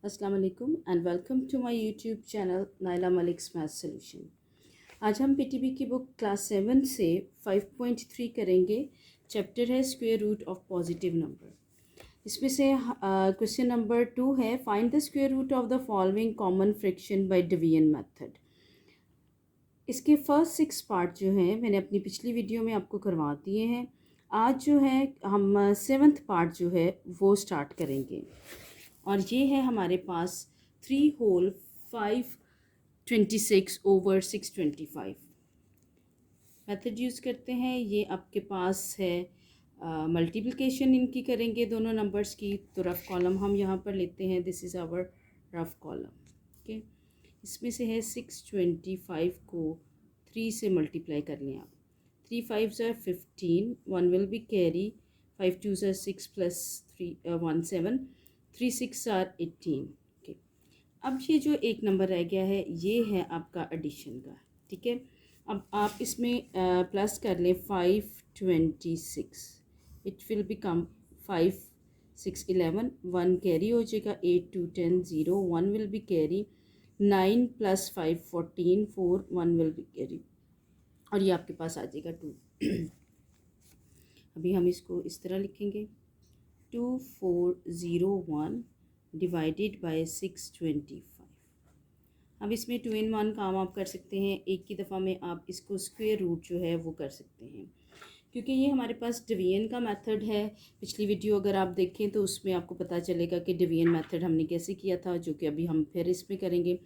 अस्सलाम वालेकुम and welcome to my YouTube channel Naila Malik's math solution. आज हम पीटीबी की बुक क्लास 7 से 5.3 करेंगे। चैप्टर है square root of positive number. इसमें से क्वेश्चन नंबर 2 है, find the square root of the following common fraction by division method. इसके फर्स्ट 6 पार्ट जो हैं मैंने अपनी पिछली वीडियो में आपको करवा दिए हैं। आज जो है हम 7th पार्ट जो है वो स्टार्ट करेंगे और ये है हमारे पास 3 होल 526 ओवर 625 मेथड यूज़ करते हैं। ये आपके पास है मल्टीप्लिकेशन इनकी करेंगे दोनों नंबर्स की, तो रफ़ कॉलम हम यहाँ पर लेते हैं। This is our rough column. Okay, इसमें से है 625 को 3 से मल्टीप्लाई कर लें आप। 3 5s are 15, 1 will be carry, 5 2s are 6 plus 3 1 7, 3 6 are 18। Okay, अब ये जो एक नंबर रह गया है ये है आपका एडिशन का, ठीक है। अब आप इसमें प्लस कर लें 526, इट विल बिकम 5 6 11, 1 कैरी हो जाएगा, 8 2 10 0, 1 will be carry, 9 + 5 14, 4 1 will be carry और ये आपके पास आ जाएगा 2। अभी हम इसको इस तरह लिखेंगे 2401 डिवाइडेड बाय 625। अब इसमें 2 in 1 काम आप कर सकते हैं, एक की दफ़ा में आप इसको स्क्वायर रूट जो है वो कर सकते हैं, क्योंकि ये हमारे पास डिवीजन का मेथड है। पिछली वीडियो अगर आप देखें तो उसमें आपको पता चलेगा कि डिवीजन मेथड हमने कैसे किया था, जो कि अभी हम फिर इसमें करेंगे।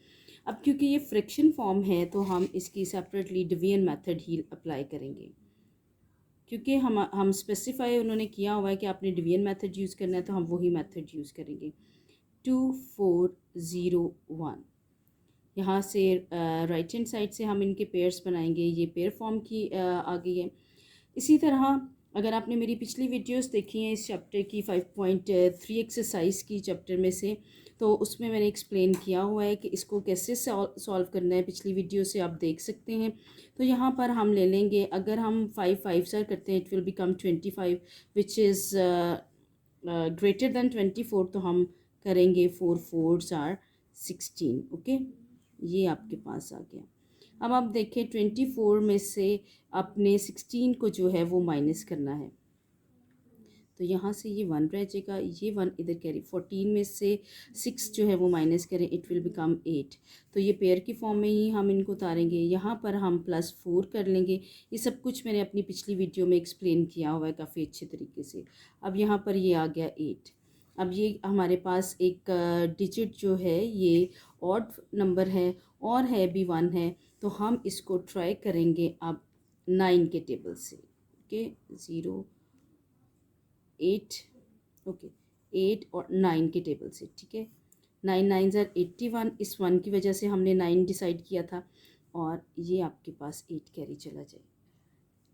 अब क्योंकि ये फ्रैक्शन फॉर्म है तो हम इसकी सेपरेटली डिवीजन मेथड ही अप्लाई करेंगे, क्योंकि हम स्पेसिफाई उन्होंने किया हुआ है कि आपने डिवीजन मेथड यूज़ करना है, तो हम वही मेथड यूज़ करेंगे। 2401 यहाँ से राइट हैंड साइड से हम इनके पेयर्स बनाएंगे। ये पेयर फॉर्म की आ गई है। इसी तरह अगर आपने मेरी पिछली वीडियोस देखी हैं इस चैप्टर की 5.3 एक्सरसाइज की चैप्टर में से, तो उसमें मैंने एक्सप्लेन किया हुआ है कि इसको कैसे सॉल्व करना है। पिछली वीडियो से आप देख सकते हैं। तो यहाँ पर हम ले लेंगे, अगर हम 5 5 सर करते हैं it will become 25 which is greater than 24, तो हम करेंगे 4 4s are 16। ओके, ये आपके पास आ गया। अब आप देखें 24 में से अपने 16 को जो है वो माइनस करना है, तो यहाँ से ये 1 रह जाएगा, ये 1 इधर कैरी। 14 में से 6 जो है वो माइनस करें, इट विल बिकम 8। तो ये पेयर की फॉर्म में ही हम इनको उतारेंगे। यहाँ पर हम +4 कर लेंगे। ये सब कुछ मैंने अपनी पिछली वीडियो में एक्सप्लेन किया हुआ है काफ़ी अच्छे तरीके से। अब यहाँ पर ये आ गया 8। अब ये हमारे पास एक डिजिट जो है ये ऑड नंबर है और है भी 1 है, तो हम इसको ट्राई करेंगे अब 9 के टेबल से। ओके, 0 8, ओके 8 और 9 के टेबल से, ठीक है। 9 9s are 81, इस 1 की वजह से हमने 9 डिसाइड किया था और ये आपके पास 8 कैरी चला जाए।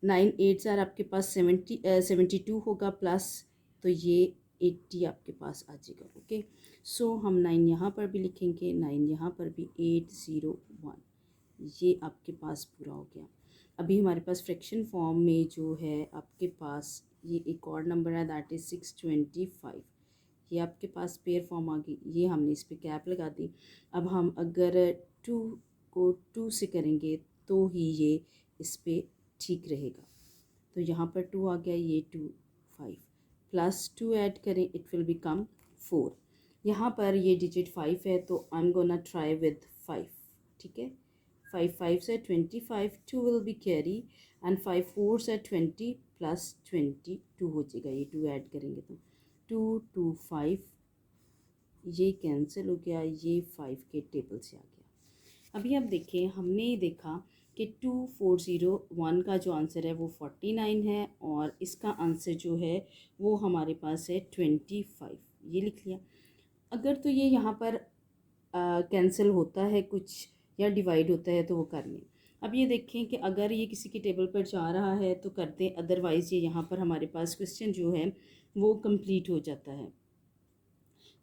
9 8s are आपके पास 72 होगा प्लस, तो ये 80 आपके पास आ जाएगा। ओके, सो हम 9 यहाँ पर भी लिखेंगे, 9 यहाँ पर भी, 8 0 1, ये आपके पास पूरा हो गया। अभी हमारे पास फ्रैक्शन फॉर्म में जो है आपके पास ये एक और नंबर है, दैट इज़ 625। ये आपके पास पेयर फॉर्म आ गई, ये हमने इस पर कैप लगा दी। अब हम अगर 2 को 2 से करेंगे तो ही ये इस पर ठीक रहेगा। तो यहाँ पर 2 आ गया, ये 2 5 +2 ऐड करें, इट विल बिकम 4। यहाँ पर ये डिजिट 5 है तो I am gonna try with 5, ठीक है। 5 5s are 25, 2 will be carry and 5 4s are 20 plus 22 हो जाएगा। ये 2 ऐड करेंगे तो 2 2 5, ये कैंसिल हो गया, ये 5 के टेबल से आ गया। अभी आप देखें, हमने देखा कि 2401 का जो आंसर है वो 49 है और इसका आंसर जो है वो हमारे पास है 25, ये लिख लिया। अगर तो ये यहाँ पर कैंसिल होता है कुछ या डिवाइड होता है तो वो कर लें। अब ये देखें कि अगर ये किसी के टेबल पर जा रहा है तो कर दें, अदरवाइज़ ये यहाँ पर हमारे पास क्वेश्चन जो है वो कंप्लीट हो जाता है।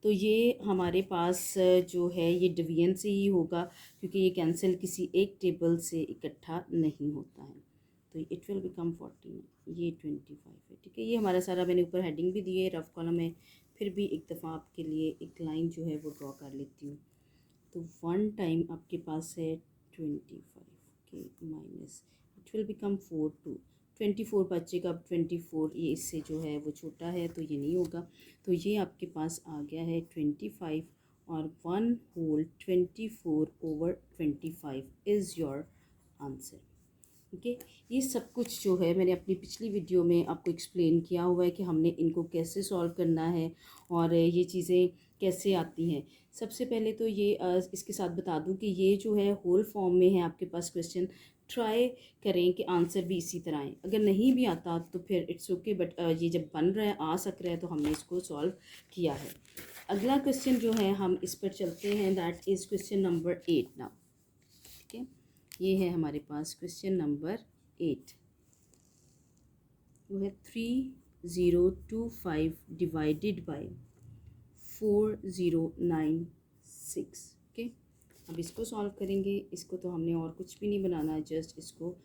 तो ये हमारे पास जो है ये डिवीजन से ही होगा, क्योंकि ये कैंसिल किसी एक टेबल से इकट्ठा नहीं होता है। तो इट विल बिकम 14, ये 25 है, ठीक है। ये हमारा सारा मैंने ऊपर हेडिंग भी दी है, रफ कॉलम में फिर भी एक दफ़ा आपके लिए एक लाइन जो है वो ड्रॉ कर लेती हूँ। तो 1 टाइम आपके पास है 25 के minus it will become 4 to 24 बचेगा। अब 24 ये इससे जो है वो छोटा है तो ये नहीं होगा। तो ये आपके पास आ गया है 25 और 1 whole 24/25 is your answer. Okay ये सब कुछ जो है मैंने अपनी पिछली वीडियो में आपको एक्सप्लेन किया हुआ है कि हमने इनको कैसे सॉल्व करना है और ये चीज़ें कैसे आती हैं। सबसे पहले तो ये इसके साथ बता दूं कि ये जो है होल फॉर्म में है आपके पास क्वेश्चन, ट्राई करें कि आंसर भी इसी तरह आए। अगर नहीं भी आता तो फिर इट्स ओके, बट ये जब बन रहा है, आ सक रहा है, तो हमने इसको सॉल्व किया है। अगला क्वेश्चन जो है हम इस पर चलते हैं, that is question number 8 now. ठीक है, ये है हमारे पास क्वेश्चन नंबर 8। वो है 3025 डिवाइडेड बाय 4096। ओके, अब इसको सॉल्व करेंगे। इसको तो हमने और कुछ भी नहीं बनाना है, जस्ट इसको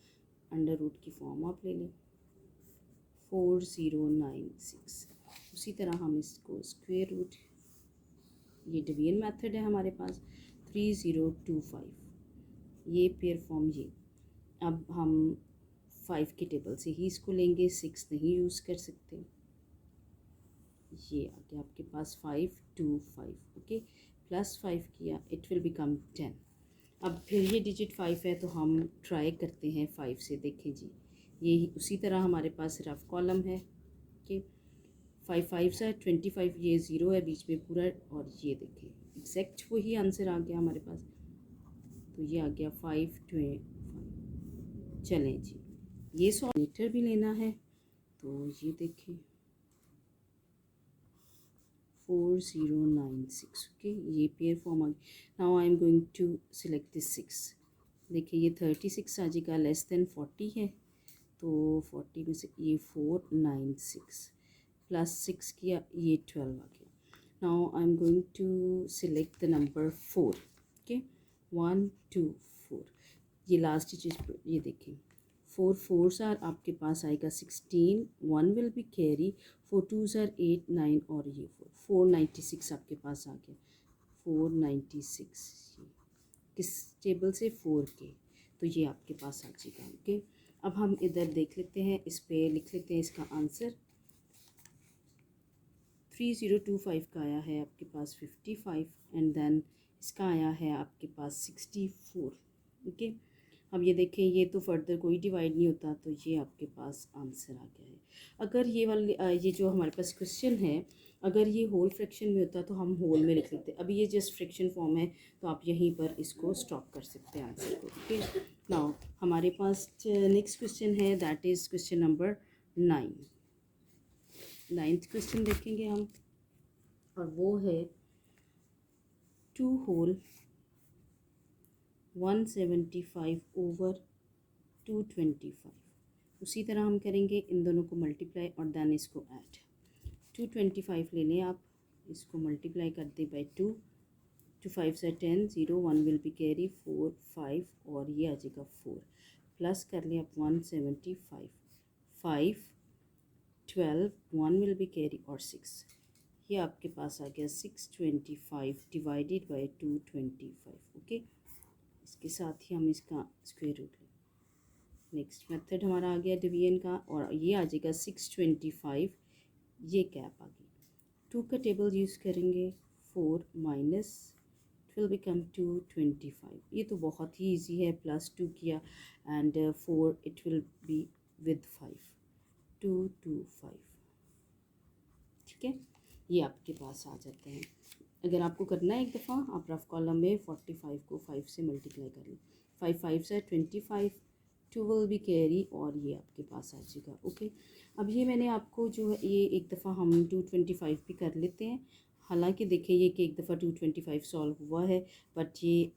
अंडर रूट की फॉर्म आप ले लें 4096। उसी तरह हम इसको स्क्वायर रूट, ये डिवीजन मेथड है हमारे पास 3025, ये पेयर फॉर्म ये। अब हम 5 के टेबल से ही इसको लेंगे, 6 नहीं यूज़ कर सकते। ये आ गया आपके पास 525। ओके, प्लस 5 किया, इट विल बिकम 10। अब फिर ये डिजिट 5 है तो हम ट्राई करते हैं 5 से। देखें जी, ये उसी तरह हमारे पास रफ कॉलम है कि 5 5 से 25, ये ज़ीरो है बीच में पूरा, और ये देखें एग्जैक्ट वही आंसर आ गया हमारे पास। तो ये आ गया 525। चलें जी, ये सॉल्यूटर भी लेना है, तो ये देखें 4096। ओके, ये पेयर फॉर्म आ गई। Now I am going to select this 6। देखिए ये 36 आ जाएगा, लेस देन 40 है, तो 40 में से ये 496 प्लस 6 किया, ये 12 आ गया। Now I am going to select the number 4। Okay, 1 2 4, ये लास्ट चीज़, ये देखें 4 4s आर आपके पास आएगा 16, 1 will be carry, 4 2s are 8 9, और ये 496 आपके पास आ गया। 496 किस टेबल से, 4 के, तो ये आपके पास आ जाएगा। ओके, अब हम इधर देख लेते हैं, इस पे लिख लेते हैं इसका आंसर। 3025 का आया है आपके पास 55, एंड देन इसका आया है आपके पास 64। ओके, अब ये देखें, ये तो फर्दर कोई डिवाइड नहीं होता, तो ये आपके पास आंसर आ गया है। अगर ये वाली ये जो हमारे पास क्वेश्चन है, अगर ये होल फ्रैक्शन में होता तो हम होल में लिख लेते। अभी ये जस्ट फ्रैक्शन फॉर्म है, तो आप यहीं पर इसको स्टॉप कर सकते हैं आंसर को। ओके, नाउ हमारे पास नेक्स्ट क्वेश्चन है, that is question number 9। 9th question देखेंगे हम, और वो है 2 होल 175/225। उसी तरह हम करेंगे, इन दोनों को मल्टीप्लाई और देन इसको ऐड। 225 ले लें आप, इसको मल्टीप्लाई कर दें बाई 2, 2 5 से 10, 0 1 विल बी कैरी, 4 5, और ये आ जाएगा 4, प्लस कर लें आप 175, 5 12, 1 विल बी कैरी, और 6, ये आपके पास आ गया 625 डिवाइडेड बाई 225। ओके, इसके साथ ही हम इसका स्क्वायर रूट लें। नेक्स्ट मेथड हमारा आ गया डिवीजन का, और ये आ जाएगा 625, ये कैप आ गई। 2 का टेबल यूज़ करेंगे, 4 माइनस इट विल बिकम 225। ये तो बहुत ही इजी है, प्लस 2 किया and 4 it will be with 5, 225। ठीक है, ये आपके पास आ जाते हैं। अगर आपको करना है एक दफ़ा, आप रफ कॉलम में 45 को 5 से मल्टीप्लाई कर लें, 5 5 से 25, 2 विल बी कैरी, और ये आपके पास आ जाएगा। ओके, अब ये मैंने आपको जो है, ये एक दफ़ा हम 225 भी कर लेते हैं। हालांकि देखिए ये कि एक दफ़ा 225 सॉल्व हुआ है, बट ये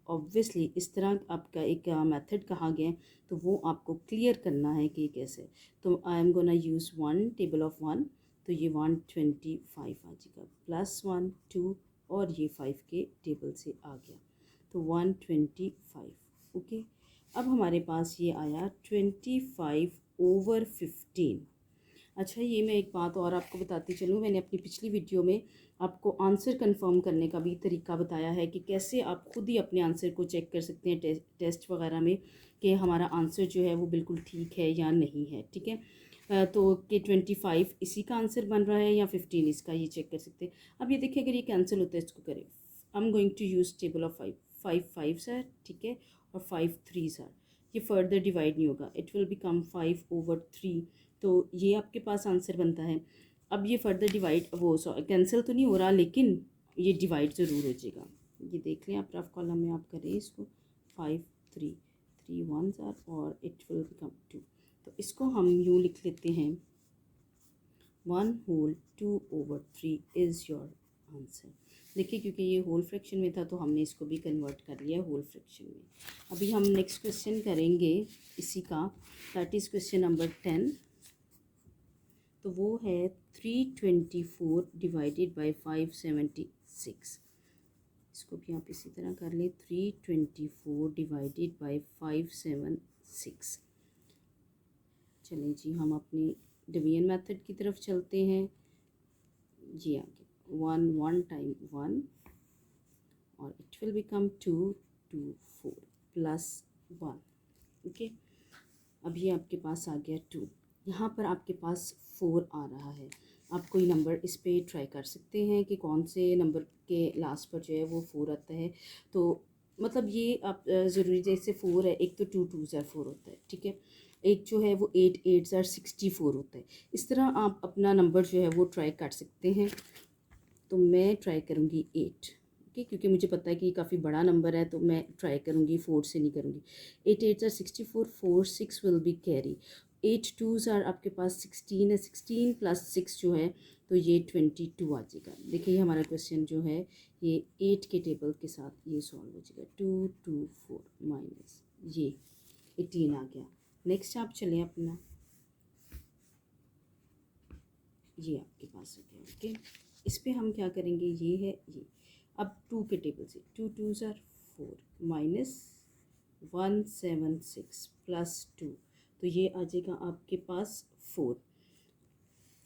ऑब्वियसली इस तरह आपका एक मेथड कहा गया है, तो वो आपको क्लियर करना है कि कैसे। तो I am gonna use 1 table of 1, तो ये 125 आ जाएगा, प्लस 1 2, और ये 5 के टेबल से आ गया, तो 125। ओके, अब हमारे पास ये आया 25/15। अच्छा, ये मैं एक बात और आपको बताती चलूँ, मैंने अपनी पिछली वीडियो में आपको आंसर कंफर्म करने का भी तरीका बताया है कि कैसे आप खुद ही अपने आंसर को चेक कर सकते हैं टेस्ट वगैरह में कि हमारा आंसर जो है वो बिल्कुल ठीक है या नहीं है। ठीक है, तो कि 25 इसी का आंसर बन रहा है या 15 इसका, ये चेक कर सकते हैं। अब ये देखिए, अगर ये कैंसिल होता है इसको करें, I am going to use table of 5, 5 5 sir, ठीक है, और 5 3 सर, ये फर्दर डिवाइड नहीं होगा, इट विल बिकम 5/3। तो ये आपके पास आंसर बनता है। अब ये फर्दर डिवाइड वो कैंसिल तो नहीं हो रहा, लेकिन ये डिवाइड ज़रूर हो जाएगा। ये देख लें आप, रफ कॉलम में आप करें इसको, 5 3 3 1 और इट विल बिकम 2। तो इसको हम यूँ लिख लेते हैं, 1/2/3 इज़ योर आंसर। देखिए, क्योंकि ये होल फ्रैक्शन में था तो हमने इसको भी कन्वर्ट कर लिया होल फ्रैक्शन में। अभी हम नेक्स्ट क्वेश्चन करेंगे इसी का, दैट इज़ क्वेश्चन नंबर 10। तो वो है 324 डिवाइडेड बाई 576। इसको भी आप इसी तरह कर लें, 324 डिवाइडेड बाई 576। चलें जी, हम अपनी डिवीजन मेथड की तरफ चलते हैं। जी आगे, 1 टाइम 1 और it will become 2 2 4 plus 1। Okay, अब ये आपके पास आ गया 2, यहाँ पर आपके पास 4 आ रहा है। आप कोई नंबर इस पे ट्राई कर सकते हैं कि कौन से नंबर के लास्ट पर जो है वो 4 आता है। तो मतलब ये आप ज़रूरी, जैसे 4 है, एक तो 2 2 4 होता है, ठीक है, एक जो है वो 8 8 64 होता है। इस तरह आप अपना नंबर जो है वो ट्राई कर सकते हैं। तो मैं ट्राई करूँगी 8, ओके, क्योंकि मुझे पता है कि ये काफ़ी बड़ा नंबर है, तो मैं ट्राई करूँगी 4 से नहीं करूँगी। 8 8 64, 4 6 विल बी कैरी, 8 2 आपके पास 16 है, 16 प्लस 6 जो है तो ये 22 आ जाएगा। देखिए, हमारा क्वेश्चन जो है ये 8 के टेबल के साथ ये सॉल्व हो जाएगा। 2 2 4 माइनस ये 18 आ गया। नेक्स्ट आप चलें अपना, ये आपके पास हो गया। ओके, इस पे हम क्या करेंगे, ये है ये। अब 2 के टेबल से 2 2 4 माइनस 176 प्लस 2, तो ये आ जाएगा आपके पास 4।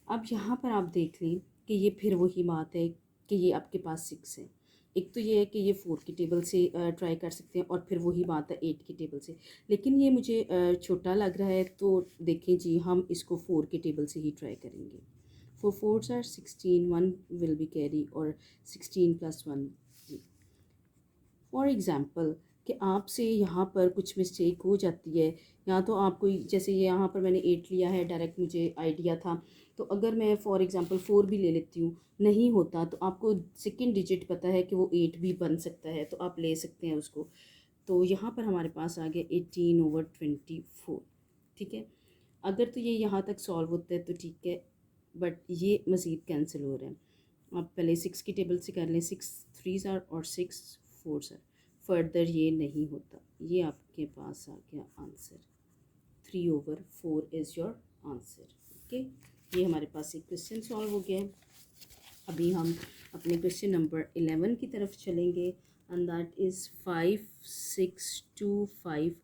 अब यहाँ पर आप देख लें कि ये फिर वही बात है कि ये आपके पास 6 है। एक तो ये है कि ये 4 की टेबल से ट्राई कर सकते हैं, और फिर वही बात है 8 की टेबल से, लेकिन ये मुझे छोटा लग रहा है, तो देखें जी, हम इसको 4 की टेबल से ही ट्राई करेंगे। 4 4s are 16, 1 will be carry, और 16 plus 1। फॉर एग्ज़ाम्पल कि आपसे यहाँ पर कुछ मिस्टेक हो जाती है, या तो आपको, जैसे ये यहाँ पर मैंने 8 लिया है, डायरेक्ट मुझे आइडिया था, तो अगर मैं फॉर एग्ज़ाम्पल 4 भी ले लेती हूँ, नहीं होता, तो आपको सेकंड डिजिट पता है कि वो 8 भी बन सकता है, तो आप ले सकते हैं उसको। तो यहाँ पर हमारे पास आ गया 18/24, ठीक है। अगर तो ये यहाँ तक सॉल्व होता है तो ठीक है, बट ये मज़ीद कैंसिल हो रहे हैं। आप पहले 6 की टेबल से कर लें, 6 3s और 6 4s। फर्दर ये नहीं होता, ये आपके पास आ गया answer, 3/4 is your answer. Okay, ये हमारे पास एक क्वेश्चन सॉल्व हो गया है। अभी हम अपने क्वेश्चन नंबर 11 की तरफ चलेंगे, and that is 5 6 2 5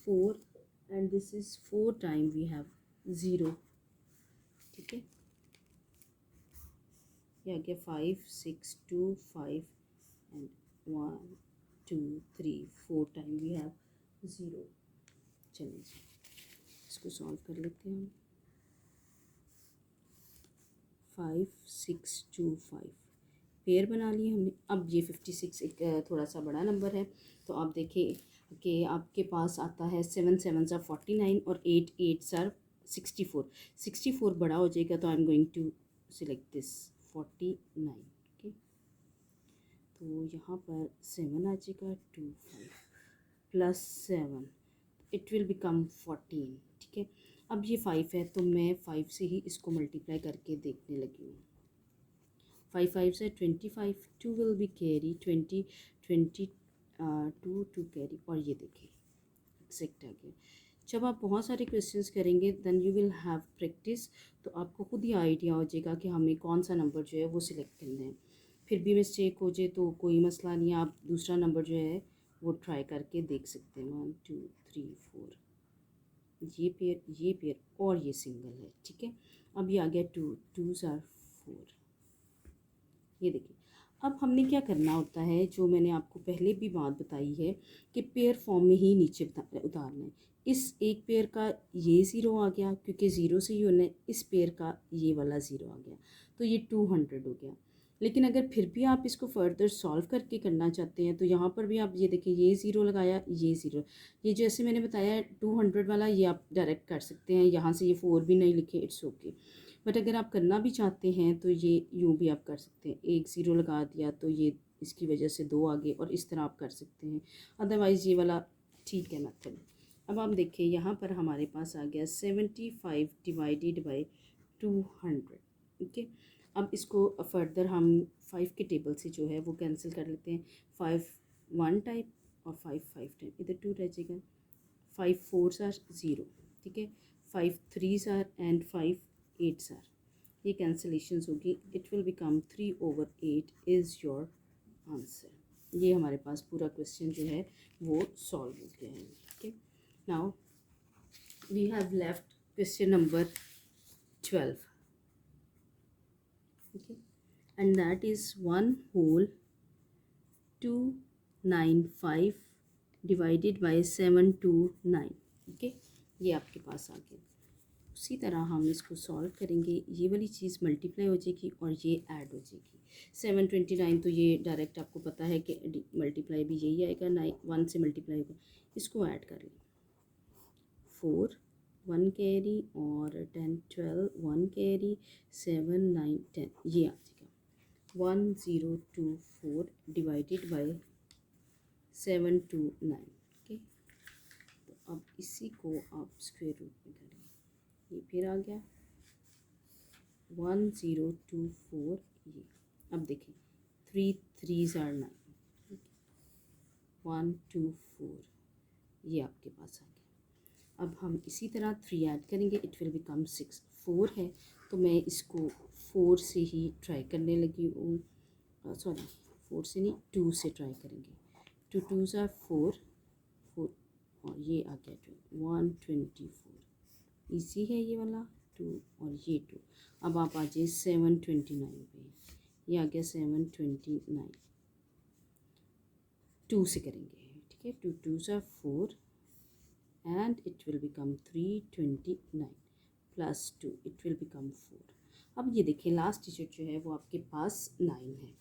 4, and this is 4 time we have 0, ठीक है। ये आ गया 5 6 2 5 एंड 1 2 3 4 टाइम वी हैव 0। चलिए इसको सॉल्व कर लेते हैं हम। 5 6 2 5 पेयर बना लिए हमने। अब ये 56 एक थोड़ा सा बड़ा नंबर है, तो आप देखिए कि आपके पास आता है 7 7 49 और 8 8 64। 64 बड़ा हो जाएगा, तो I am going to select this 49। Okay, तो यहाँ पर 7 आ जाएगा, 2 5 प्लस 7, इट विल बिकम 14, ठीक है। अब ये 5 है, तो मैं 5 से ही इसको मल्टीप्लाई करके देखने लगी हूँ। 5 5 से 25, 2 विल बी कैरी, 20 20 2 कैरी, और ये देखिए एग्जैक्ट आ गया। जब आप बहुत सारे क्वेश्चंस करेंगे then you will have practice, तो आपको खुद ही आइडिया हो जाएगा कि हमें कौन सा नंबर जो है वो सिलेक्ट करना है। फिर भी मिस्टेक हो जाए तो कोई मसला नहीं है, आप दूसरा नंबर जो है वो ट्राई करके देख सकते हैं। 1 2 3 4, ये पेयर और ये सिंगल है, ठीक है। अब ये आ गया 2, 2s are 4। ये देखिए, अब हमने क्या करना होता है, जो मैंने आपको पहले भी बात बताई है कि पेयर फॉर्म में ही नीचे उतारना है। इस एक पेयर का ये ज़ीरो आ गया क्योंकि ज़ीरो से ही होना है, इस पेयर का ये वाला ज़ीरो आ गया, तो ये 200 हो गया। लेकिन अगर फिर भी आप इसको फर्दर सॉल्व करके करना चाहते हैं तो यहाँ पर भी आप ये देखिए, ये ज़ीरो लगाया, ये ज़ीरो, ये जैसे मैंने बताया 200 वाला ये आप डायरेक्ट कर सकते हैं, यहाँ से ये 4 भी नहीं लिखे, इट्स ओके। बट अगर आप करना भी चाहते हैं तो ये यूँ भी आप कर सकते हैं, एक ज़ीरो लगा दिया तो ये इसकी वजह से 2 आ गए, और इस तरह आप कर सकते हैं। अदरवाइज़ ये वाला ठीक है मेथड। अब आप देखिए, यहाँ पर हमारे पास आ गया 75 डिवाइडेड बाई 200, ओके। अब इसको फर्दर हम 5 के टेबल से जो है वो कैंसिल कर लेते हैं। 5 1 टाइप और 5 5 टाइप, इधर 2 रह जाएगा। 5 4s are 0, ठीक है। 5 3s are and 5 8s are, ये कैंसिलेशंस होगी, it will become 3/8 is your answer. ये हमारे पास पूरा क्वेश्चन जो है वो सॉल्व हो गया है, ठीक है। Now we have left question number 12, okay, and that is 1 whole 295 divided by 729, okay, ये आपके पास आ गया। उसी तरह हम इसको सॉल्व करेंगे, ये वाली चीज़ मल्टीप्लाई हो जाएगी और ये ऐड हो जाएगी। 729 तो ये डायरेक्ट आपको पता है कि मल्टीप्लाई भी यही आएगा, 1 से मल्टीप्लाई होगा, इसको ऐड कर लें। 4 1 कैरी और 10 12 1 कैरी 7 9 10, ये आ जाएगा 1024 डिवाइडेड बाय 729, ओके। तो अब इसी को आप स्क्वायर रूट में करें, ये फिर आ गया 1024, ये अब देखें 3 3s are 9, 1 2 4, ये आपके पास आ गया। अब हम इसी तरह 3 ऐड करेंगे, इट विल बिकम 6। 4 है तो मैं इसको 4 से ही ट्राई करने लगी हूँ, सॉरी 4 से नहीं 2 से ट्राई करेंगे। 2 2s are 4 4, और ये आ गया 124, इजी है ये वाला 2 और ये 2। अब आप आ जाइए 729 पे, ये आ गया 729, 2 से करेंगे, ठीक है। 2 2s are 4 and it will become 329 plus 2, it will become 4। अब ये देखिए लास्ट डिजिट जो है वो आपके पास 9 है,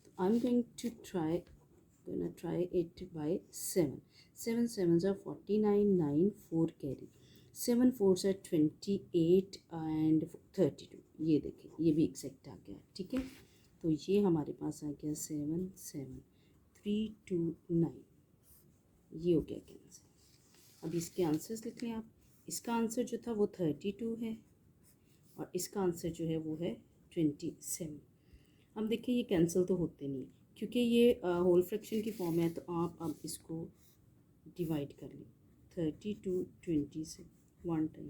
तो I am going to try it by 7। 7 7s are 49, 9 4 carry, 7 4s are 28 and 32, ये देखिए ये भी एग्जैक्ट आ गया, ठीक है। तो ये हमारे पास आ गया 7 7 3 2 9, ये हो गया कैंसिल। अब इसके आंसर्स लिख लें आप। इसका आंसर जो था वो 32 है और इसका आंसर जो है वो है 27। अब देखिए ये कैंसिल तो होते नहीं क्योंकि ये होल फ्रैक्शन की फॉर्म है, तो आप अब इसको डिवाइड कर लें। 32 20 से 1 टाइम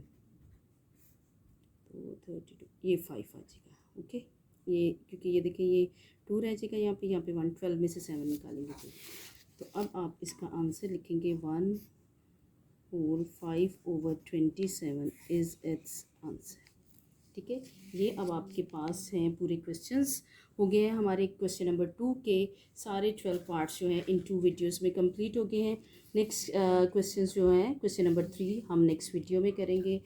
तो 32, ये 5 आ जाएगा, ओके। ये क्योंकि ये देखिए ये 2 रह जाएगा यहाँ पे 112 में से 7 निकालेंगे तो अब आप इसका आंसर लिखेंगे 1 whole 5/27 इज़ इट्स आंसर, ठीक है। ये अब आपके पास हैं पूरे क्वेश्चंस हो गए हैं। हमारे क्वेश्चन नंबर 2 के सारे 12 पार्ट्स जो हैं इन 2 वीडियोस में कंप्लीट हो गए हैं। नेक्स्ट क्वेश्चंस जो हैं क्वेश्चन नंबर 3 हम नेक्स्ट वीडियो में करेंगे।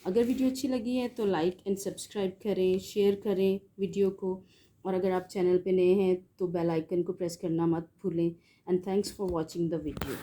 अगर वीडियो अच्छी लगी है तो लाइक एंड सब्सक्राइब करें, शेयर करें वीडियो को, और अगर आप चैनल पे नए हैं तो बेल आइकन को प्रेस करना मत भूलें। And thanks for watching the video.